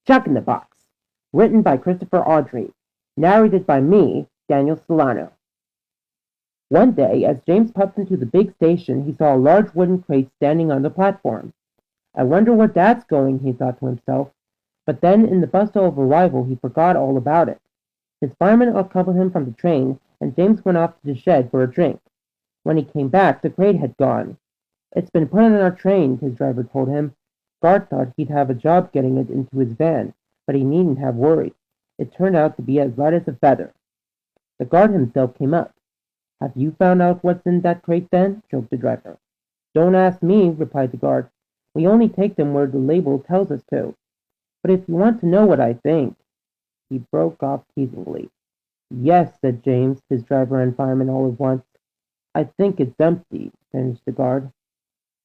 Jack in the Box, written by Christopher Audrey, narrated by me, Daniel Solano. One day, as James puffed into the big station, he saw a large wooden crate standing on the platform. I wonder where Dad's going, he thought to himself. But then, in the bustle of arrival, he forgot all about it. His fireman accompanied him from the train, and James went off to the shed for a drink. When he came back, the crate had gone. It's been put on our train, his driver told him. Guard thought he'd have a job getting it into his van, but he needn't have worried. It turned out to be as light as a feather. The guard himself came up. Have you found out what's in that crate then? Joked the driver. Don't ask me, replied the guard. We only take them where the label tells us to. But if you want to know what I think... He broke off teasingly. Yes, said James, his driver and fireman all at once. I think it's empty, finished the guard.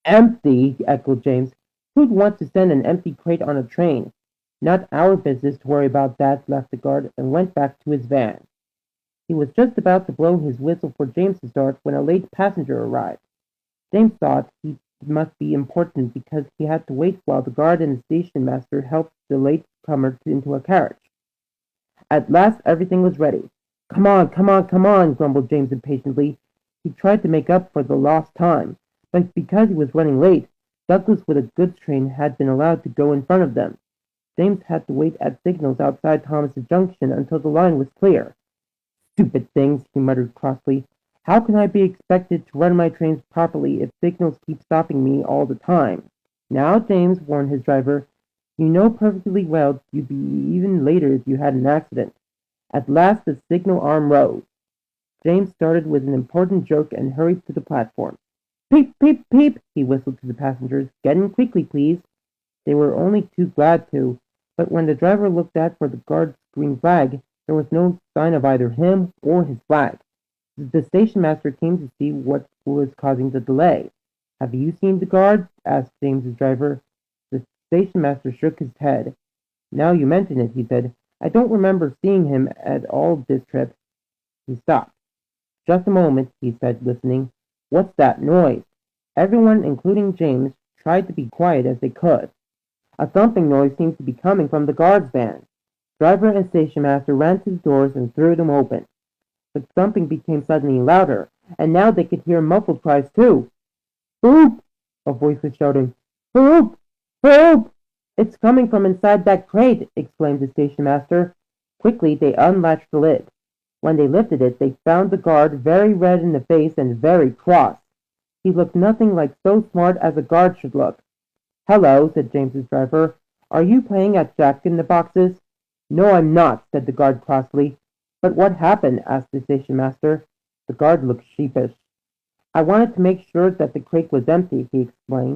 Empty, echoed James. Who'd want to send an empty crate on a train? Not our business to worry about that, laughed the guard, and went back to his van. He was just about to blow his whistle for James to start when a late passenger arrived. James thought he must be important because he had to wait while the guard and the station master helped the late comer into a carriage. At last everything was ready. Come on, come on, come on, grumbled James impatiently. He tried to make up for the lost time, but because he was running late, Douglas with a goods train had been allowed to go in front of them. James had to wait at signals outside Thomas's Junction until the line was clear. Stupid things, he muttered crossly. How can I be expected to run my trains properly if signals keep stopping me all the time? Now, James, warned his driver, you know perfectly well you'd be even later if you had an accident. At last the signal arm rose. James started with an important joke and hurried to the platform. Peep, peep, peep, he whistled to the passengers. Get in quickly, please. They were only too glad to, but when the driver looked out for the guard's green flag, there was no sign of either him or his flag. The station master came to see what was causing the delay. Have you seen the guard? Asked James's driver. The station master shook his head. Now you mention it, he said. I don't remember seeing him at all this trip. He stopped. Just a moment, he said, listening. What's that noise? Everyone, including James, tried to be quiet as they could. A thumping noise seemed to be coming from the guard's van. Driver and station master ran to the doors and threw them open. The thumping became suddenly louder, and now they could hear muffled cries too. Help! A voice was shouting. Help! Help! It's coming from inside that crate, exclaimed the station master. Quickly they unlatched the lid. When they lifted it, they found the guard very red in the face and very cross. He looked nothing like so smart as a guard should look. Hello, said James's driver. Are you playing at Jack in the Boxes? No, I'm not, said the guard crossly. But what happened? Asked the station master. The guard looked sheepish. I wanted to make sure that the crate was empty, he explained.